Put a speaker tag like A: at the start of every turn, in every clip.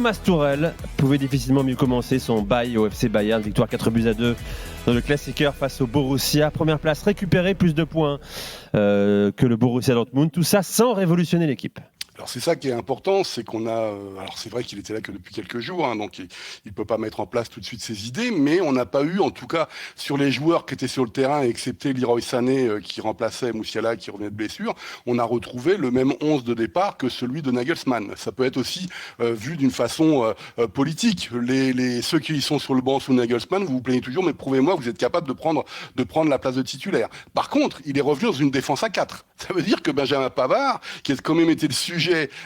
A: Thomas Tuchel pouvait difficilement mieux commencer son bail au FC Bayern, victoire 4-2 dans le Klassiker face au Borussia. Première place récupérée, plus de points que le Borussia Dortmund. Tout ça sans révolutionner l'équipe.
B: Alors c'est ça qui est important, c'est qu'on a... alors c'est vrai qu'il était là que depuis quelques jours, donc il ne peut pas mettre en place tout de suite ses idées, mais on n'a pas eu, en tout cas sur les joueurs qui étaient sur le terrain, excepté Leroy Sané qui remplaçait Musiala qui revenait de blessure, on a retrouvé le même 11 de départ que celui de Nagelsmann. Ça peut être aussi vu d'une façon politique. Ceux qui sont sur le banc sous Nagelsmann, vous vous plaignez toujours, mais prouvez-moi que vous êtes capable de prendre la place de titulaire. Par contre, il est revenu dans une défense à 4. Ça veut dire que Benjamin Pavard, qui a quand même été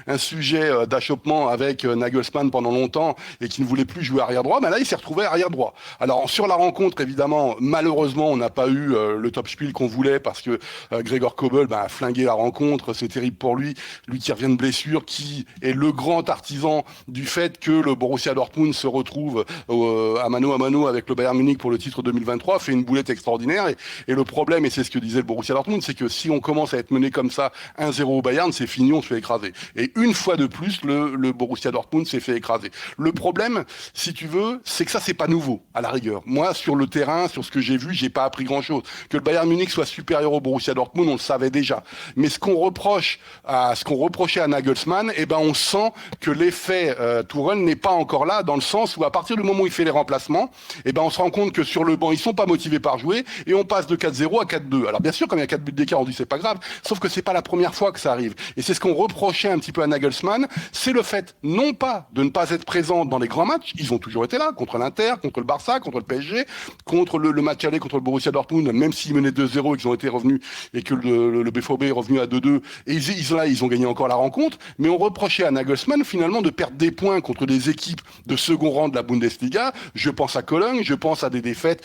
B: un sujet d'achoppement avec Nagelsmann pendant longtemps et qui ne voulait plus jouer arrière droit, là il s'est retrouvé arrière droit. Alors sur la rencontre, évidemment, malheureusement on n'a pas eu le top spiel qu'on voulait parce que Gregor Kobel a flingué la rencontre, c'est terrible pour lui qui revient de blessure, qui est le grand artisan du fait que le Borussia Dortmund se retrouve à mano à mano avec le Bayern Munich pour le titre 2023, fait une boulette extraordinaire et le problème, et c'est ce que disait le Borussia Dortmund, c'est que si on commence à être mené comme ça 1-0 au Bayern, c'est fini, on se fait écraser. Et une fois de plus, le Borussia Dortmund s'est fait écraser. Le problème, si tu veux, c'est que ça, c'est pas nouveau, à la rigueur. Moi, sur le terrain, sur ce que j'ai vu, j'ai pas appris grand-chose. Que le Bayern Munich soit supérieur au Borussia Dortmund, on le savait déjà. Mais ce qu'on reprochait à Nagelsmann, on sent que l'effet Tuchel n'est pas encore là, dans le sens où à partir du moment où il fait les remplacements, on se rend compte que sur le banc, ils sont pas motivés par jouer, et on passe de 4-0 à 4-2. Alors bien sûr, quand il y a 4 buts d'écart, on dit c'est pas grave, sauf que c'est pas la première fois que ça arrive. Et c'est ce qu'on reprochait un petit peu à Nagelsmann, c'est le fait, non pas de ne pas être présent dans les grands matchs, ils ont toujours été là, contre l'Inter, contre le Barça, contre le PSG, contre le match aller contre le Borussia Dortmund, même s'ils menaient 2-0 et qu'ils ont été revenus, et que le BVB est revenu à 2-2, et ils ont gagné encore la rencontre, mais on reprochait à Nagelsmann, finalement, de perdre des points contre des équipes de second rang de la Bundesliga. Je pense à Cologne, je pense à des défaites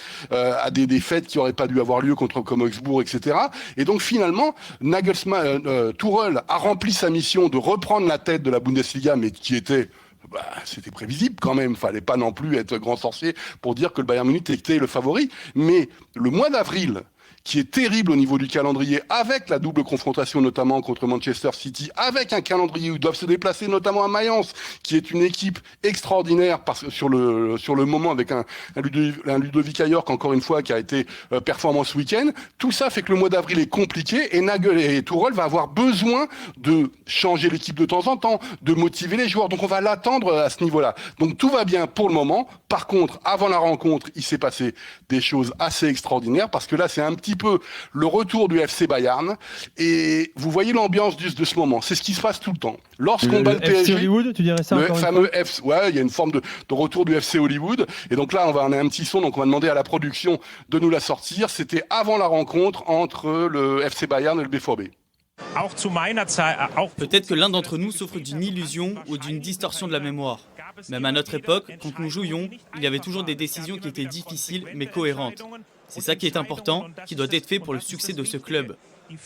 B: qui n'auraient pas dû avoir lieu comme Augsbourg, etc. Et donc, finalement, Tuchel a rempli sa mission de reprendre la tête de la Bundesliga, mais qui était... c'était prévisible quand même, fallait pas non plus être grand sorcier pour dire que le Bayern Munich était le favori. Mais le mois d'avril, qui est terrible au niveau du calendrier, avec la double confrontation notamment contre Manchester City, avec un calendrier où ils doivent se déplacer notamment à Mayence, qui est une équipe extraordinaire sur le moment, avec un Ludovic York, encore une fois, qui a été performant ce week-end. Tout ça fait que le mois d'avril est compliqué et Tuchel va avoir besoin de changer l'équipe de temps en temps, de motiver les joueurs. Donc on va l'attendre à ce niveau-là. Donc tout va bien pour le moment. Par contre, avant la rencontre, il s'est passé des choses assez extraordinaires, parce que là, c'est un petit peu le retour du FC Bayern, et vous voyez l'ambiance de ce moment, c'est ce qui se passe tout le temps. Lorsqu'on bat le PSG,
A: FC Hollywood, tu dirais ça,
B: le fameux FC, il y a une forme de retour du FC Hollywood, et donc là on a un petit son, donc on va demander à la production de nous la sortir. C'était avant la rencontre entre le FC Bayern et le BVB.
C: Peut-être que l'un d'entre nous souffre d'une illusion ou d'une distorsion de la mémoire. Même à notre époque, quand nous jouions, il y avait toujours des décisions qui étaient difficiles mais cohérentes. C'est ça qui est important, qui doit être fait pour le succès de ce club.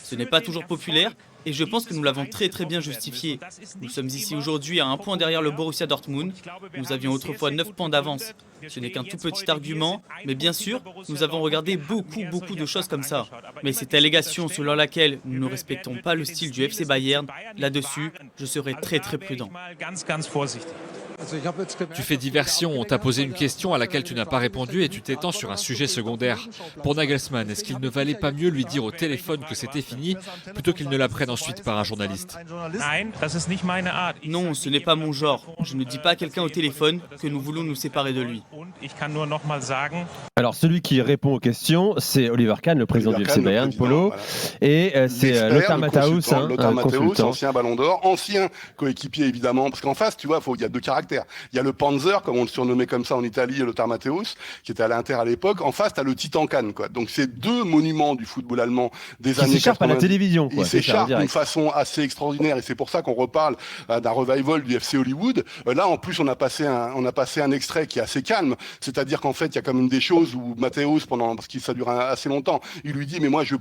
C: Ce n'est pas toujours populaire, et je pense que nous l'avons très bien justifié. Nous sommes ici aujourd'hui à 1 point derrière le Borussia Dortmund. Nous avions autrefois 9 points d'avance. Ce n'est qu'un tout petit argument, mais bien sûr, nous avons regardé beaucoup de choses comme ça. Mais cette allégation selon laquelle nous ne respectons pas le style du FC Bayern, là-dessus, je serai très prudent.
D: Tu fais diversion, on t'a posé une question à laquelle tu n'as pas répondu et tu t'étends sur un sujet secondaire. Pour Nagelsmann, est-ce qu'il ne valait pas mieux lui dire au téléphone que c'était fini plutôt qu'il ne l'apprenne ensuite par un journaliste?
C: Non, ce n'est pas mon genre. Je ne dis pas à quelqu'un au téléphone que nous voulons nous séparer de lui.
A: Alors celui qui répond aux questions, c'est Oliver Kahn, le président du FC Bayern, Polo,
B: voilà.
A: Et c'est Lothar Matthäus, consultant.
B: Ancien Ballon d'Or, ancien coéquipier évidemment, parce qu'en face, tu vois, il y a 2 caractères. Il y a le Panzer, comme on le surnommait comme ça en Italie, Lothar Matthäus, qui était à l'Inter à l'époque. En face, tu as le Titan Kahn, quoi. Donc c'est 2 monuments du football allemand des années 80.
A: Ils s'écharpent à la télévision, quoi.
B: Ils s'écharpent d'une façon assez extraordinaire, et c'est pour ça qu'on reparle d'un revival du FC Hollywood. Là, en plus, on a passé un extrait qui est assez calme, c'est-à-dire qu'en fait, il y a quand même des choses où Matthäus, parce que ça dure assez longtemps, il lui dit, mais moi, je veux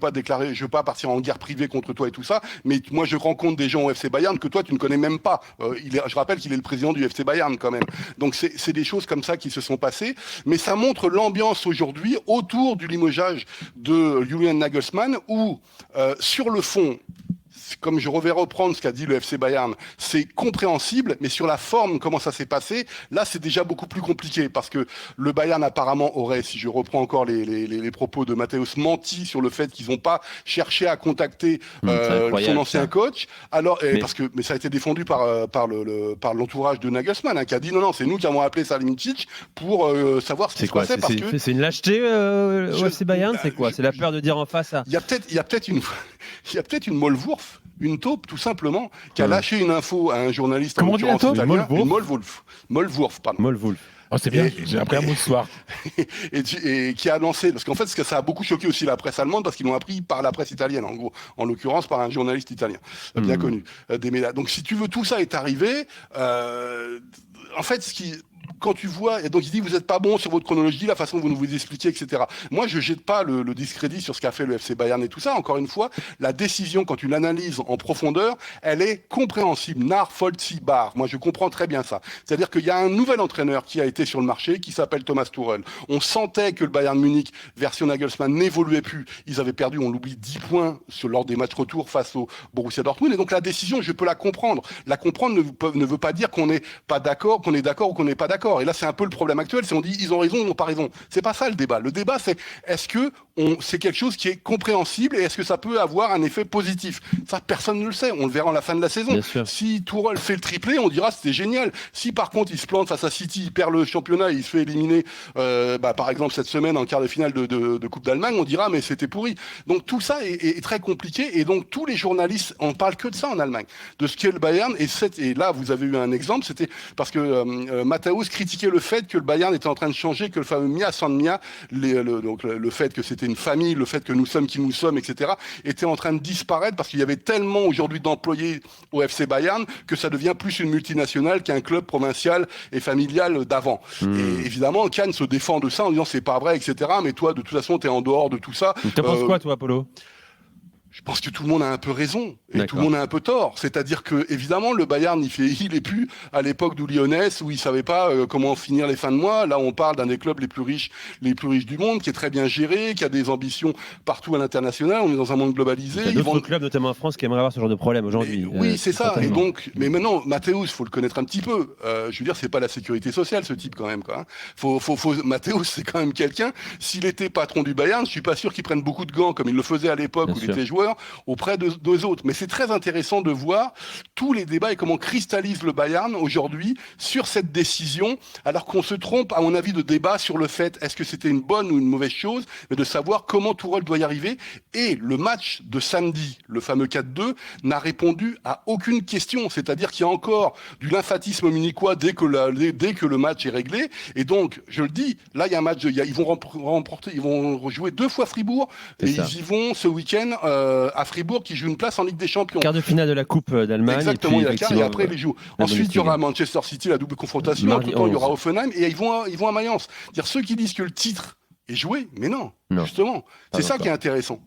B: pas partir en guerre privée contre toi et tout ça, mais moi, je rencontre des gens au FC Bayern que toi, tu ne connais même pas. Je rappelle qu'il est le président du FC Bayern, quand même. Donc, c'est des choses comme ça qui se sont passées, mais ça montre l'ambiance aujourd'hui autour du limogeage de Julian Nagelsmann, où, sur le fond, comme je vais reprendre ce qu'a dit le FC Bayern, c'est compréhensible, mais sur la forme, comment ça s'est passé, là c'est déjà beaucoup plus compliqué, parce que le Bayern apparemment aurait, si je reprends encore les propos de Matthäus, menti sur le fait qu'ils n'ont pas cherché à contacter son ancien coach. Alors, mais ça a été défendu par l'entourage de Nagelsmann, hein, qui a dit non, c'est nous qui avons appelé Salihamidzic pour savoir ce qui se passait.
A: C'est une lâcheté au FC Bayern, c'est quoi? C'est la peur de dire en face à...
B: Il y a peut-être une Maulwurf, une taupe tout simplement, qui a lâché une info à un journaliste en l'occurrence italien, une Maulwurf, pardon.
A: Maulwurf.
E: Oh, c'est bien, j'ai appris un mot ce soir.
B: et qui a lancé, parce qu'en fait, ça a beaucoup choqué aussi la presse allemande, parce qu'ils l'ont appris par la presse italienne, en gros, en l'occurrence par un journaliste italien, bien connu, des médias. Donc, si tu veux, tout ça est arrivé. En fait, quand tu vois, et donc il dit vous n'êtes pas bon sur votre chronologie, la façon dont vous nous expliquez, etc. Moi, je jette pas le discrédit sur ce qu'a fait le FC Bayern et tout ça. Encore une fois, la décision, quand tu l'analyses en profondeur, elle est compréhensible. Nachvollziehbar. Moi, je comprends très bien ça. C'est-à-dire qu'il y a un nouvel entraîneur qui a été sur le marché, qui s'appelle Thomas Tuchel. On sentait que le Bayern Munich, version Nagelsmann, n'évoluait plus. Ils avaient perdu, on l'oublie, 10 points lors des matchs retour face au Borussia Dortmund. Et donc la décision, je peux la comprendre. La comprendre ne veut pas dire qu'on n'est pas d'accord, qu'on est d'accord ou qu'on n'est pas d'accord. Et là, c'est un peu le problème actuel, c'est on dit ils ont raison ou ils n'ont pas raison. C'est pas ça le débat. Le débat, c'est est-ce que c'est quelque chose qui est compréhensible et est-ce que ça peut avoir un effet positif? Ça, personne ne le sait. On le verra à la fin de la saison. Si Tuchel fait le triplé, on dira c'était génial. Si par contre il se plante face à City, il perd le championnat, il se fait éliminer, par exemple cette semaine en quart de finale de Coupe d'Allemagne, on dira mais c'était pourri. Donc tout ça est très compliqué et donc tous les journalistes on parle que de ça en Allemagne, de ce qu'est le Bayern et là vous avez eu un exemple, c'était parce que Matthäus critiquait le fait que le Bayern était en train de changer, que le fameux Mia San Mia, donc le fait que c'était une famille, le fait que nous sommes qui nous sommes, etc., était en train de disparaître parce qu'il y avait tellement aujourd'hui d'employés au FC Bayern que ça devient plus une multinationale qu'un club provincial et familial d'avant. Et évidemment, Kahn se défend de ça en disant c'est pas vrai, etc., mais toi, de toute façon, t'es en dehors de tout ça.
A: Tu penses quoi, toi, Apollo?
B: Je pense que tout le monde a un peu raison et tout le monde a un peu tort. C'est-à-dire que évidemment le Bayern il est plus à l'époque du Lyonnais où il savait pas comment finir les fins de mois. Là on parle d'un des clubs les plus riches du monde, qui est très bien géré, qui a des ambitions partout à l'international. On est dans un monde globalisé.
A: Il y a d'autres clubs, notamment en France, qui aimeraient avoir ce genre de problème aujourd'hui.
B: Oui, c'est ça. Et donc, mais maintenant Matthäus, faut le connaître un petit peu. Je veux dire, c'est pas la sécurité sociale ce type quand même quoi. Matthäus, c'est quand même quelqu'un. S'il était patron du Bayern, je suis pas sûr qu'il prenne beaucoup de gants comme il le faisait à l'époque où il était joueur auprès deux autres. Mais c'est très intéressant de voir tous les débats et comment cristallise le Bayern aujourd'hui sur cette décision, alors qu'on se trompe, à mon avis, de débat sur le fait est-ce que c'était une bonne ou une mauvaise chose, mais de savoir comment Tuchel doit y arriver. Et le match de samedi, le fameux 4-2, n'a répondu à aucune question. C'est-à-dire qu'il y a encore du lymphatisme munichois dès que le match est réglé. Et donc, je le dis, là, il y a un match, ils vont rejouer 2 fois Fribourg, et ils y vont ce week-end à Fribourg qui joue une place en Ligue des Champions.
A: Quart de finale de la Coupe d'Allemagne.
B: Exactement, il y a quart et après les jouent. Ensuite, il y aura Manchester City, la double confrontation. En tout temps, il y aura Hoffenheim et ils vont à Mayence. Dire ceux qui disent que le titre est joué, mais non. Justement. C'est ça qui est intéressant.